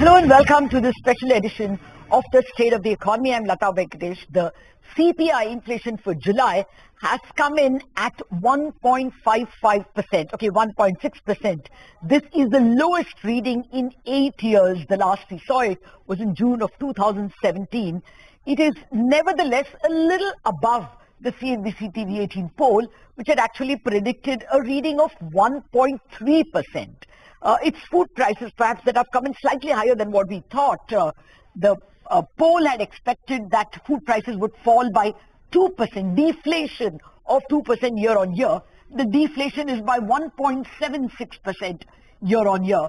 Hello and welcome to this special edition of the State of the Economy. I'm Lata Venkatesh. The CPI inflation for July has come in at 1.55%, okay, 1.6%. This is the lowest reading in 8 years. The last we saw it was in June of 2017. It is nevertheless a little above the CNBC TV18 poll, which had actually predicted a reading of 1.3%. It's food prices perhaps that have come in slightly higher than what we thought. The poll had expected that food prices would fall by 2%, deflation of 2% year on year. The deflation is by 1.76% year on year.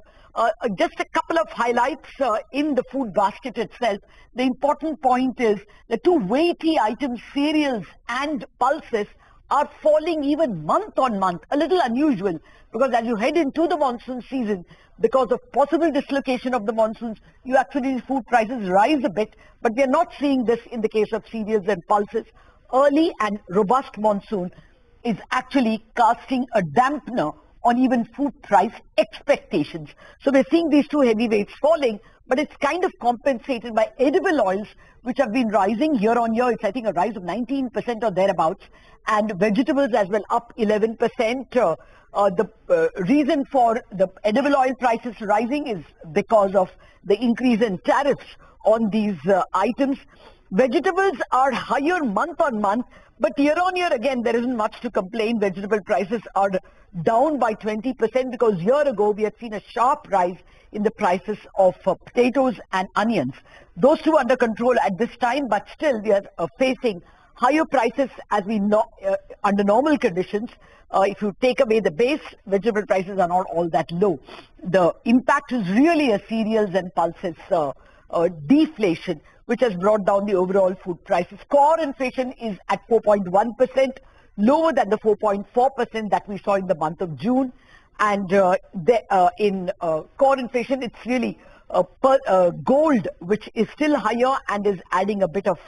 Just a couple of highlights in the food basket itself. The important point is the two weighty items, cereals and pulses, are falling even month on month, a little unusual, because as you head into the monsoon season, because of possible dislocation of the monsoons, you actually see food prices rise a bit, but we are not seeing this in the case of cereals and pulses. Early and robust monsoon is actually casting a dampener on even food price expectations. So we're seeing these two heavyweights falling, but it's kind of compensated by edible oils, which have been rising year on year. It's, I think, a rise of 19% or thereabouts, and vegetables as well, up 11%. The reason for the edible oil prices rising is because of the increase in tariffs on these items. Vegetables are higher month on month, but year on year, again, there isn't much to complain. Vegetable prices are down by 20% because year ago we had seen a sharp rise in the prices of potatoes and onions. Those two under control at this time, but still we are facing higher prices as we know under normal conditions. If you take away the base, vegetable prices are not all that low. The impact is really a cereals and pulses deflation, which has brought down the overall food prices. Core inflation is at 4.1%, lower than the 4.4% that we saw in the month of June. And in core inflation, it's really gold, which is still higher and is adding a bit of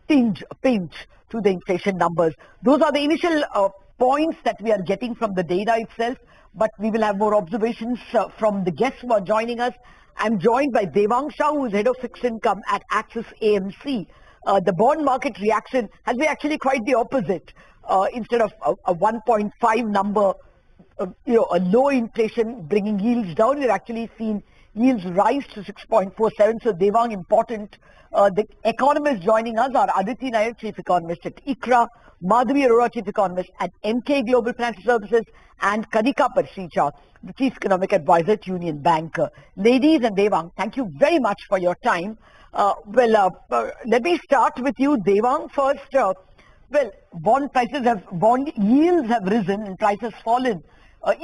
pinch to the inflation numbers. Those are the initial points that we are getting from the data itself, but we will have more observations from the guests who are joining us. I'm joined by Devang Shah, who is head of fixed income at Axis AMC. The bond market reaction has been actually quite the opposite. Instead of a 1.5 number, a low inflation bringing yields down, we've actually seen yields rise to 6.47. So Devang, important. The economists joining us are Aditi Nayar, chief economist at ICRA, Madhavi Arora, chief economist at MK Global Financial Services, and Kanika Parsicha, the chief economic advisor at Union Bank. Ladies and Devang, thank you very much for your time. Let me start with you, Devang, first. Bond yields have risen and prices fallen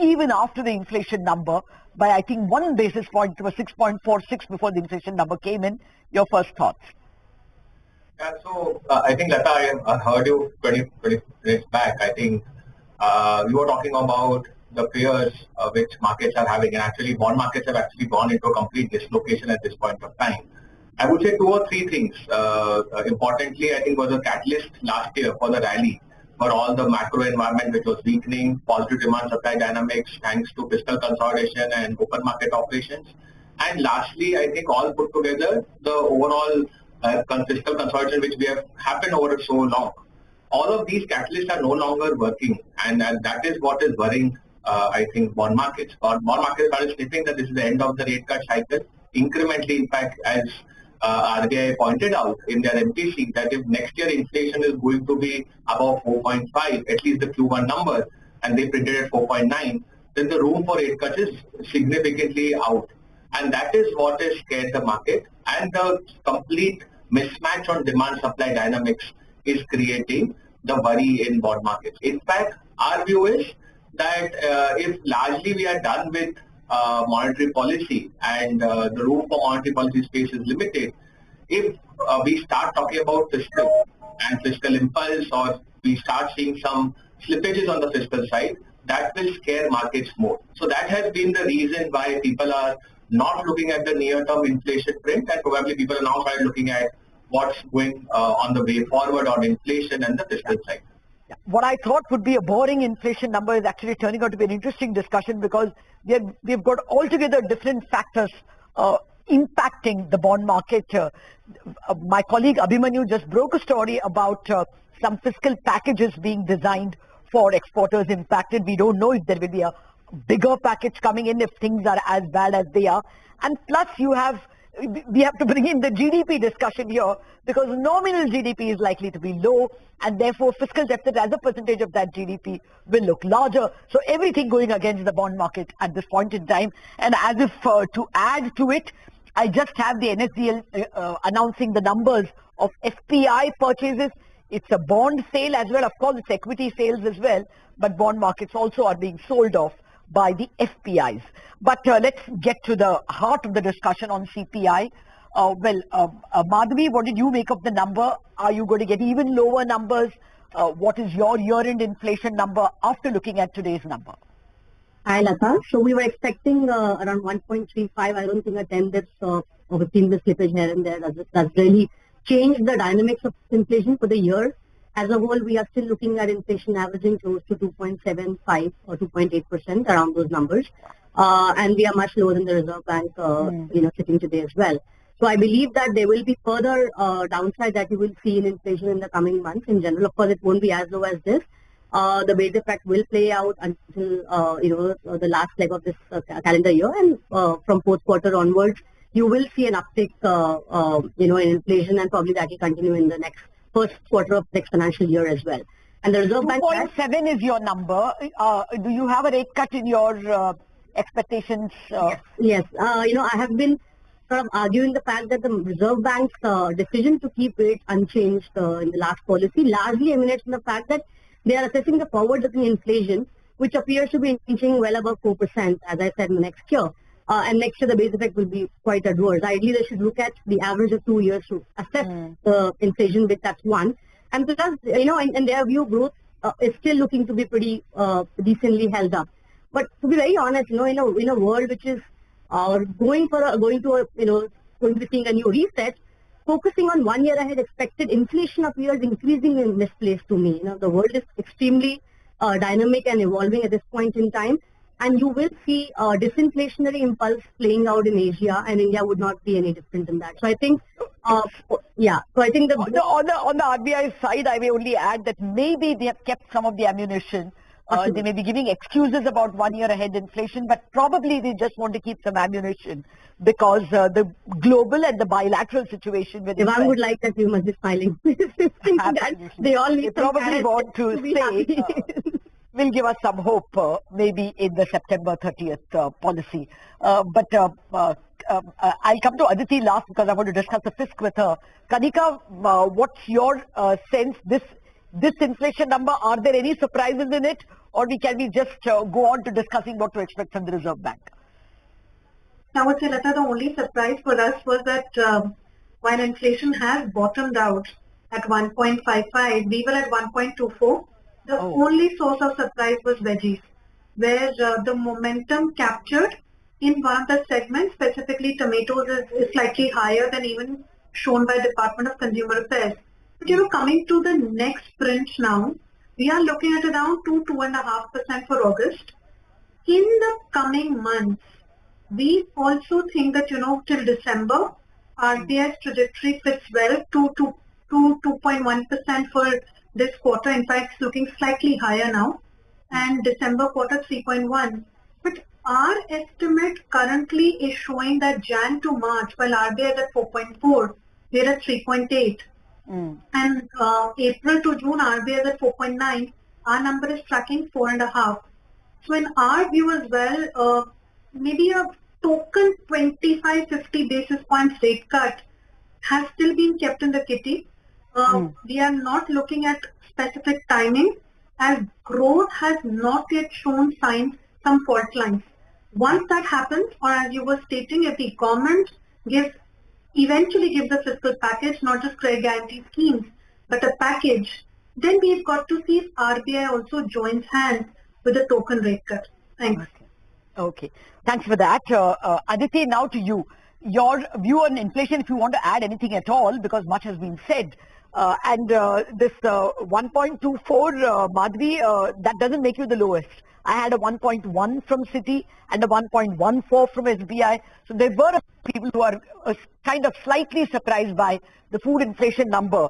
even after the inflation number by, I think, 1 basis point. It was 6.46 before the inflation number came in. Your first thoughts? Yeah, so I think, Lata, I heard you 20 minutes back. I think you were talking about the fears which markets are having, and actually bond markets have actually gone into a complete dislocation at this point of time. I would say 2 or 3 things. Importantly, I think was a catalyst last year for the rally, for all the macro environment which was weakening, positive demand supply dynamics thanks to fiscal consolidation and open market operations. And lastly, I think all put together, the overall fiscal consolidation which we have happened over so long. All of these catalysts are no longer working, and that is what is worrying, I think, bond markets. Bond markets are sniffing that this is the end of the rate cut cycle. Incrementally, in fact, as RBI pointed out in their MPC, that if next year inflation is going to be above 4.5, at least the Q1 number, and they printed at 4.9, then the room for rate cuts is significantly out. And that is what has scared the market, and the complete mismatch on demand-supply dynamics is creating the worry in bond markets. In fact, our view is that if largely we are done with monetary policy and the room for monetary policy space is limited, if we start talking about fiscal and fiscal impulse, or we start seeing some slippages on the fiscal side, that will scare markets more. So that has been the reason why people are not looking at the near-term inflation print, and probably people are now started looking at what's going on the way forward on inflation and the fiscal side. What I thought would be a boring inflation number is actually turning out to be an interesting discussion, because we've got altogether different factors impacting the bond market. My colleague Abhimanyu just broke a story about some fiscal packages being designed for exporters impacted. We don't know if there will be a bigger package coming in if things are as bad as they are. And plus we have to bring in the GDP discussion here, because nominal GDP is likely to be low, and therefore fiscal deficit as a percentage of that GDP will look larger. So everything going against the bond market at this point in time. And as if to add to it, I just have the NSDL announcing the numbers of FPI purchases. It's a bond sale as well. Of course, it's equity sales as well, but bond markets also are being sold off by the FPIs. But let's get to the heart of the discussion on CPI. Madhavi, what did you make of the number? Are you going to get even lower numbers? What is your year-end inflation number after looking at today's number? Hi, Lata. So we were expecting around 1.35. I don't think a 10 bits or 15 bits slippage here and there does really change the dynamics of inflation for the year. As a whole, we are still looking at inflation averaging close to 2.75 or 2.8%, around those numbers. And we are much lower than the Reserve Bank, sitting today as well. So I believe that there will be further downside that you will see in inflation in the coming months. In general, of course, it won't be as low as this. The base effect will play out until, the last leg of this calendar year. And from fourth quarter onwards, you will see an uptick, in inflation, and probably that will continue in the first quarter of next financial year as well. And the Reserve Bank 2.7 is your number. Do you have a rate cut in your expectations? Yes. I have been sort of arguing the fact that the Reserve Bank's decision to keep rates unchanged in the last policy largely emanates from the fact that they are assessing the forward-looking inflation, which appears to be inching well above 4%, as I said, next year. And next year, the base effect will be quite adverse. Ideally, they should look at the average of 2 years to assess inflation, which that's one. And plus, in their view, growth is still looking to be pretty decently held up. But to be very honest, in a world which is going to be seeing a new reset, focusing on 1 year ahead expected inflation appears increasingly misplaced to me. The world is extremely dynamic and evolving at this point in time. And you will see a disinflationary impulse playing out in Asia, and India would not be any different in that. So I think, So I think on the RBI side, I may only add that maybe they have kept some of the ammunition. They may be giving excuses about 1 year ahead inflation, but probably they just want to keep some ammunition because the global and the bilateral situation with Devang would like that you must be smiling. They all need probably want to say. Will give us some hope, maybe in the September 30th policy. But I'll come to Aditi last because I want to discuss the fisc with her. Kanika, what's your sense? This inflation number, are there any surprises in it, or can we just go on to discussing what to expect from the Reserve Bank? I would say, Lata, the only surprise for us was that while inflation has bottomed out at 1.55, we were at 1.24. The only source of surprise was veggies, where the momentum captured in one of the segments, specifically tomatoes, is slightly higher than even shown by Department of Consumer Affairs. But coming to the next sprint now, we are looking at around 2.5% for August. In the coming months, we also think that, till December, RBI's trajectory fits well to 2.1% for this quarter. In fact, it's looking slightly higher now, and December quarter 3.1. But our estimate currently is showing that Jan to March, while RBI is at 4.4, we're at 3.8. And April to June, RBI is at 4.9. Our number is tracking 4.5. So in our view as well, maybe a token 25-50 basis points rate cut has still been kept in the kitty. We are not looking at specific timing, as growth has not yet shown signs, some fault lines. Once that happens, or as you were stating, if the government eventually gives a fiscal package, not just credit guarantee schemes, but a package, then we've got to see if RBI also joins hands with a token rate cut. Thanks. Okay. Thanks for that. Aditi, now to you. Your view on inflation, if you want to add anything at all, because much has been said. This 1.24, Madhvi, that doesn't make you the lowest. I had a 1.1 from Citi and a 1.14 from SBI. So there were people who are kind of slightly surprised by the food inflation number.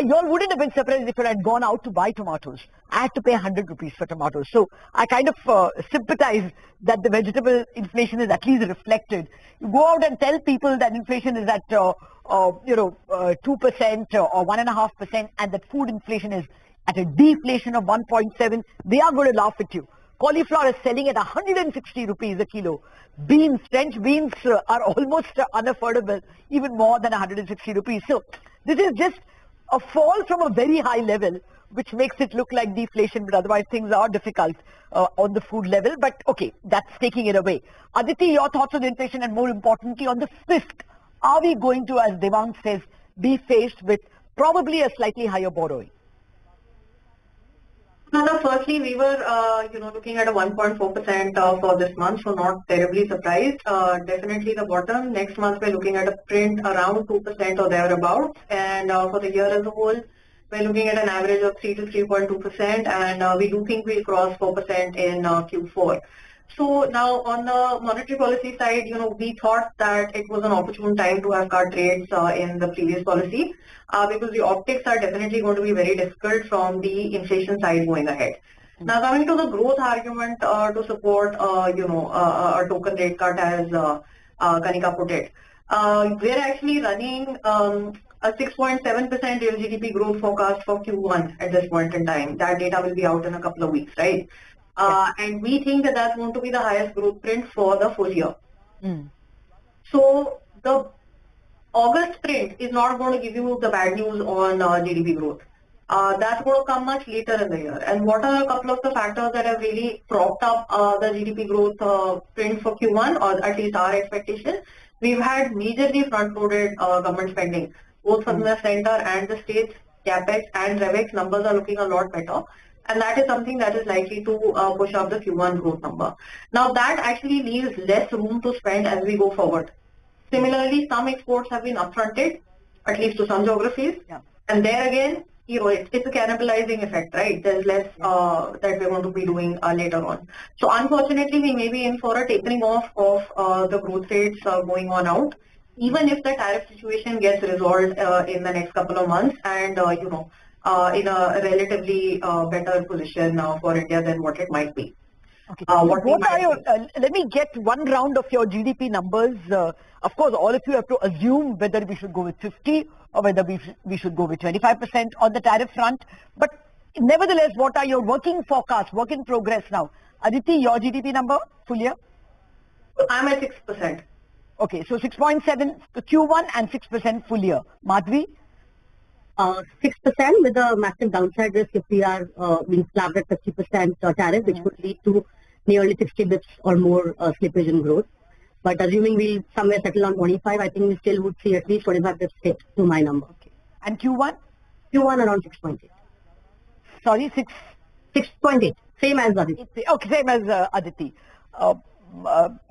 You all wouldn't have been surprised if you had gone out to buy tomatoes. I had to pay 100 rupees for tomatoes. So I kind of sympathize that the vegetable inflation is at least reflected. You go out and tell people that inflation is at 2% or 1.5%, and that food inflation is at a deflation of 1.7, they are going to laugh at you. Cauliflower is selling at 160 rupees a kilo. Beans, French beans are almost unaffordable, even more than 160 rupees. So this is just a fall from a very high level, which makes it look like deflation, but otherwise things are difficult on the food level. But okay, that's taking it away. Aditi, your thoughts on inflation, and more importantly on the fisc. Are we going to, as Devang says, be faced with probably a slightly higher borrowing? No, firstly, we were, looking at a 1.4% for this month, so not terribly surprised. Definitely the bottom. Next month, we're looking at a print around 2% or thereabouts. And for the year as a whole, we're looking at an average of 3 to 3.2%. And we do think we'll cross 4% in Q4. So now on the monetary policy side, we thought that it was an opportune time to have cut rates in the previous policy because the optics are definitely going to be very difficult from the inflation side going ahead. Now coming to the growth argument to support, a token rate cut as Kanika put it, we're actually running a 6.7% real GDP growth forecast for Q1 at this point in time. That data will be out in a couple of weeks, right? And we think that that's going to be the highest growth print for the full year. So the August print is not going to give you the bad news on GDP growth. That's going to come much later in the year. And what are a couple of the factors that have really propped up the GDP growth print for Q1, or at least our expectation? We've had majorly front-loaded government spending, both from the center and the states. CapEx and RevEx numbers are looking a lot better. And that is something that is likely to push up the Q1 growth number. Now that actually leaves less room to spend as we go forward. Similarly, some exports have been upfronted, at least to some geographies. And there again, it's a cannibalizing effect, right? There's less that we're going to be doing later on. So unfortunately, we may be in for a tapering off of the growth rates going on out, even if the tariff situation gets resolved in the next couple of months and, in a relatively better position for India than what it might be. Okay. Let me get one round of your GDP numbers. Of course, all of you have to assume whether we should go with 50 or whether we should go with 25% on the tariff front. But nevertheless, what are your working forecasts, work in progress now? Aditi, your GDP number, full year? I'm at 6%. Okay, so 6.7 Q1 and 6% full year. Madhvi? 6% with a massive downside risk if we are being slapped at 50% tariff, which would lead to nearly 60 bits or more slippage in growth. But assuming we somewhere settle on 25, I think we still would see at least 25 bits hit to my number. Okay. And Q1? Q1 around 6.8. Sorry, 6.8. Same as Aditi. Okay, same as Aditi.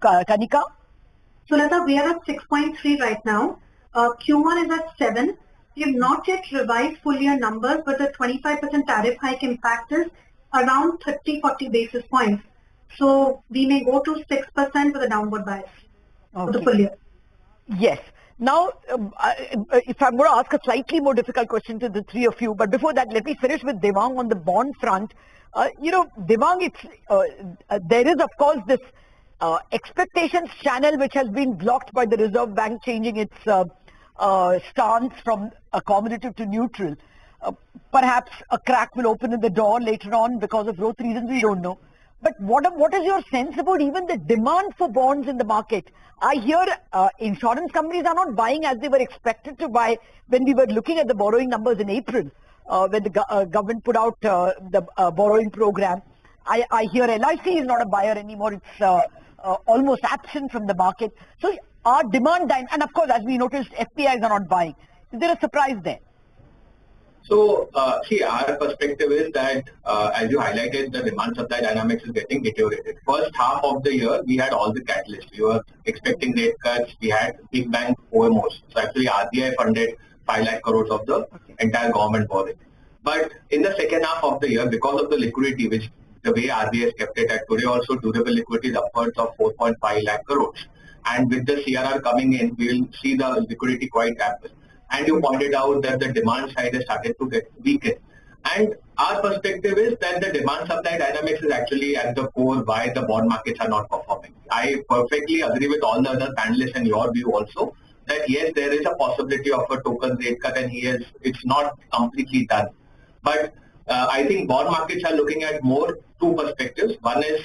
Kanika? So Lata, we are at 6.3 right now. Q1 is at 7. We have not yet revised full year numbers, but the 25% tariff hike impact is around 30-40 basis points. So we may go to 6% with a downward bias for the full year. Yes. Now, if I'm going to ask a slightly more difficult question to the three of you, but before that, let me finish with Devang on the bond front. Devang, there is, of course, this expectations channel which has been blocked by the Reserve Bank changing its stance from accommodative to neutral. Perhaps a crack will open in the door later on because of growth reasons, we don't know. But what is your sense about even the demand for bonds in the market? I hear insurance companies are not buying as they were expected to buy when we were looking at the borrowing numbers in April, when the government put out the borrowing program. I hear LIC is not a buyer anymore. It's almost absent from the market. So our demand, and of course, as we noticed, FPIs are not buying. Is there a surprise there? So, see, our perspective is that, as you highlighted, the demand-supply dynamics is getting deteriorated. First half of the year, we had all the catalysts. We were expecting rate cuts. We had big bank OMOs. So, actually, RBI funded 5 lakh crores of the entire government borrowing. But in the second half of the year, because of the liquidity, which the way RBI has kept it at today, also durable liquidity is upwards of 4.5 lakh crores. And with the CRR coming in, we will see the liquidity quite ample. And you pointed out that the demand side has started to get weakened. And our perspective is that the demand supply dynamics is actually at the core why the bond markets are not performing. I perfectly agree with all the other panelists and your view also that yes, there is a possibility of a token rate cut and it's not completely done. But I think bond markets are looking at more two perspectives. One is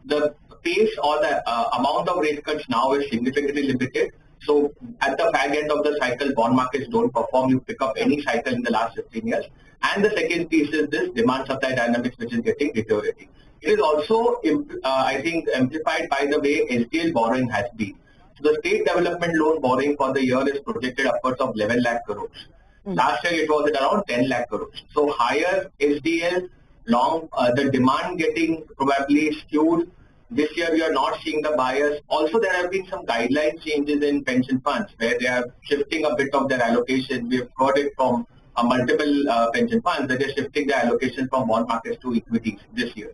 the pace or the amount of rate cuts now is significantly limited. So at the fag end of the cycle, bond markets don't perform. You pick up any cycle in the last 15 years. And the second piece is this demand supply dynamics, which is getting deteriorating. It is also, I think, amplified by the way SDL borrowing has been. So the state development loan borrowing for the year is projected upwards of 11 lakh crores. Last year it was at around 10 lakh crores. So higher SDL, the demand getting probably skewed. This year we are not seeing the buyers. Also there have been some guideline changes in pension funds where they are shifting a bit of their allocation. We have heard it from multiple pension funds that they're shifting their allocation from bond markets to equities this year.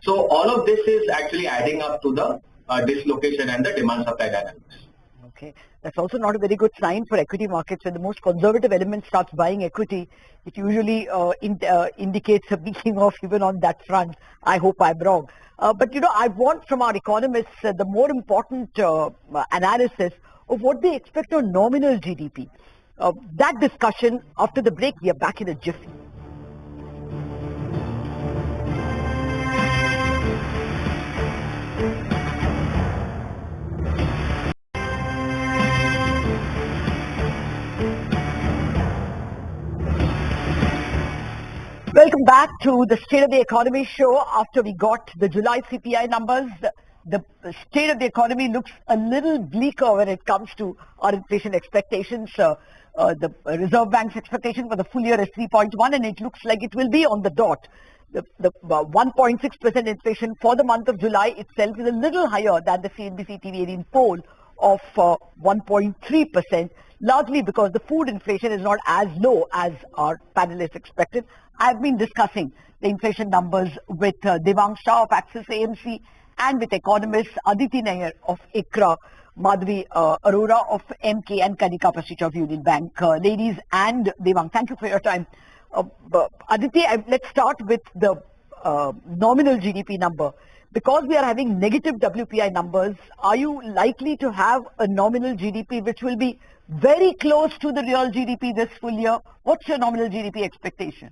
So all of this is actually adding up to the dislocation and the demand supply dynamics. Okay, that's also not a very good sign for equity markets. When the most conservative element starts buying equity, it usually indicates a weakening off even on that front. I hope I'm wrong. But I want from our economists the more important analysis of what they expect on nominal GDP. That discussion after the break. We are back in a jiffy. Welcome back to the State of the Economy show. After we got the July CPI numbers, the state of the economy looks a little bleaker when it comes to our inflation expectations. The Reserve Bank's expectation for the full year is 3.1 and it looks like it will be on the dot. The 1.6% inflation for the month of July itself is a little higher than the CNBC TV18 poll of 1.3%, largely because the food inflation is not as low as our panelists expected. I've been discussing the inflation numbers with Devang Shah of Axis AMC and with economists Aditi Nayar of ICRA, Madhvi Arora of MK and Kanika Pasich of Union Bank. Ladies and Devang, thank you for your time. Aditi, let's start with the nominal GDP number. Because we are having negative WPI numbers, are you likely to have a nominal GDP which will be very close to the real GDP this full year? What's your nominal GDP expectation?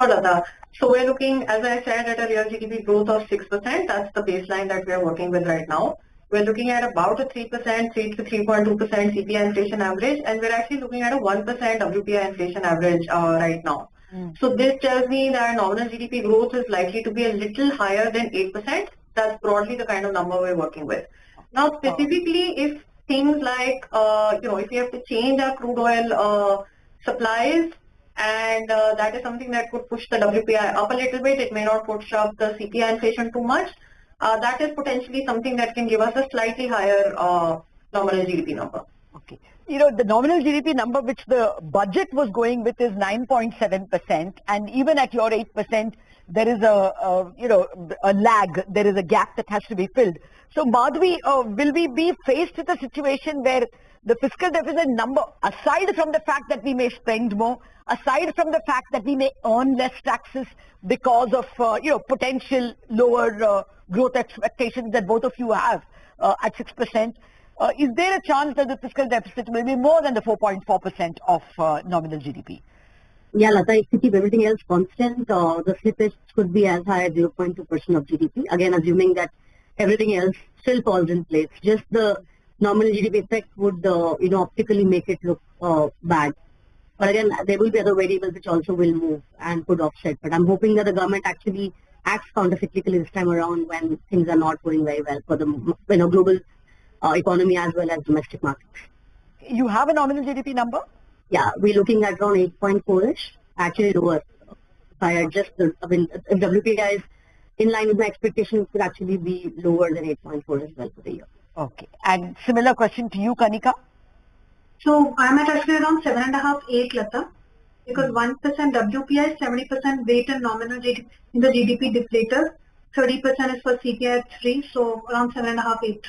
So we're looking, as I said, at a real GDP growth of 6%. That's the baseline that we're working with right now. We're looking at about a 3%, 3 to 3.2% CPI inflation average, and we're actually looking at a 1% WPI inflation average right now. So this tells me that nominal GDP growth is likely to be a little higher than 8%. That's broadly the kind of number we're working with. Now, specifically, if things like, if we have to change our crude oil supplies, and that is something that could push the WPI up a little bit. It may not push up the CPI inflation too much. That is potentially something that can give us a slightly higher nominal GDP number. Okay. The nominal GDP number which the budget was going with is 9.7%, and even at your 8%, there is a lag, there is a gap that has to be filled. So Madhvi, will we be faced with a situation where the fiscal deficit number, aside from the fact that we may spend more, aside from the fact that we may earn less taxes because of potential lower growth expectations that both of you have at 6%, is there a chance that the fiscal deficit will be more than the 4.4% of nominal GDP? Yeah, Lata, if you keep everything else constant, the slippage could be as high as 0.2% of GDP. Again, assuming that everything else still falls in place. Just the nominal GDP effect would, optically make it look bad. But again, there will be other variables which also will move and could offset. But I'm hoping that the government actually acts countercyclically this time around when things are not going very well for the global economy as well as domestic markets. You have a nominal GDP number? Yeah, we're looking at around 8.4-ish, actually lower. If I adjust if WPI is in line with my expectations, it could actually be lower than 8.4 as well for the year. Okay. And similar question to you, Kanika? So I'm at actually around 7.5, 8, Lata, because 1% WPI, 70% weight and nominal GDP in the GDP deflator, 30% is for CPI at 3, so around 7.5, 8.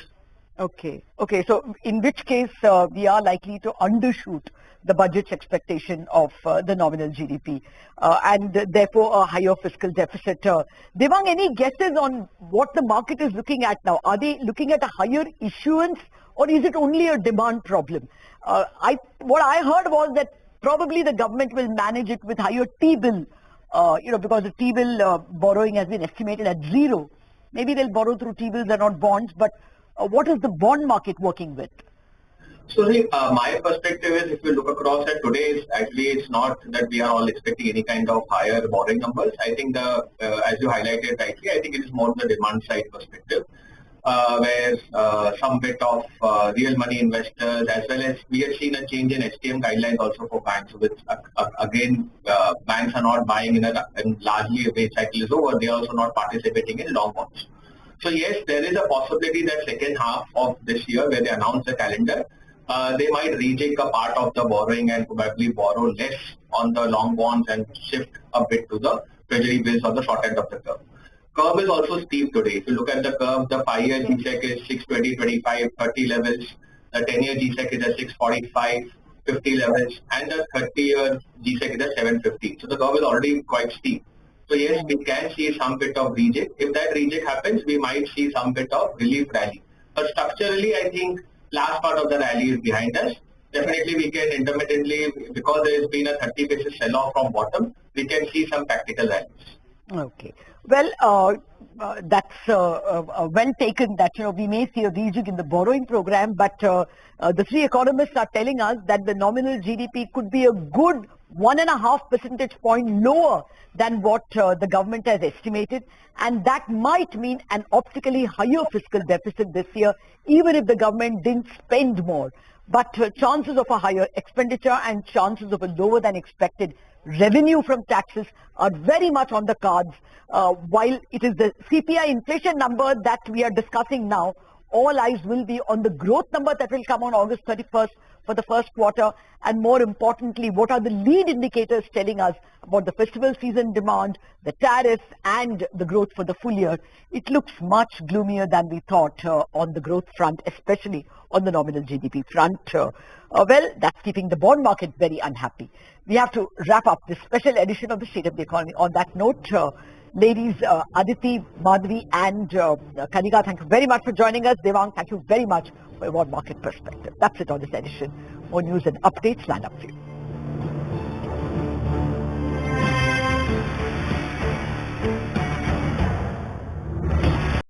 Okay. Okay. So in which case we are likely to undershoot the budget's expectation of the nominal GDP and therefore a higher fiscal deficit. Devang, any guesses on what the market is looking at now? Are they looking at a higher issuance or is it only a demand problem? What I heard was that probably the government will manage it with higher T-bill, because the T-bill borrowing has been estimated at 0. Maybe they'll borrow through T-bills and not bonds, but what is the bond market working with? So my perspective is, if you look across at today, it's not that we are all expecting any kind of higher borrowing numbers. I think as you highlighted rightly, I think it is more the demand side perspective, where some bit of real money investors, as well as we have seen a change in HTM guidelines also for banks, which again, banks are not buying in largely a wage cycle is over. They are also not participating in long bonds. So yes, there is a possibility that second half of this year, where they announce the calendar, they might rejig a part of the borrowing and probably borrow less on the long bonds and shift a bit to the treasury bills on the short end of the curve. Curve is also steep today. If you look at the curve, the 5-year GSEC is 620, 25, 30 levels. The 10-year GSEC is at 645, 50 levels, and the 30-year GSEC is at 750. So the curve is already quite steep. So yes, we can see some bit of rejig. If that rejig happens, we might see some bit of relief rally. But structurally, I think last part of the rally is behind us. Definitely, we can intermittently, because there has been a 30 basis sell-off from bottom, we can see some tactical rallies. Okay. Well, that's well taken that, we may see a rejig in the borrowing program, but the three economists are telling us that the nominal GDP could be a good 1.5 percentage point lower than what the government has estimated, and that might mean an optically higher fiscal deficit this year, even if the government didn't spend more. But chances of a higher expenditure and chances of a lower than expected revenue from taxes are very much on the cards. While it is the CPI inflation number that we are discussing now, all eyes will be on the growth number that will come on August 31st for the first quarter, and more importantly, what are the lead indicators telling us about the festival season demand, the tariffs, and the growth for the full year. It looks much gloomier than we thought on the growth front, especially on the nominal GDP front. Well, that's keeping the bond market very unhappy. We have to wrap up this special edition of the State of the Economy. On that note, ladies, Aditi, Madhvi, and Kanika, thank you very much for joining us. Devang, thank you very much for your market perspective. That's it on this edition. More news and updates lined up for you.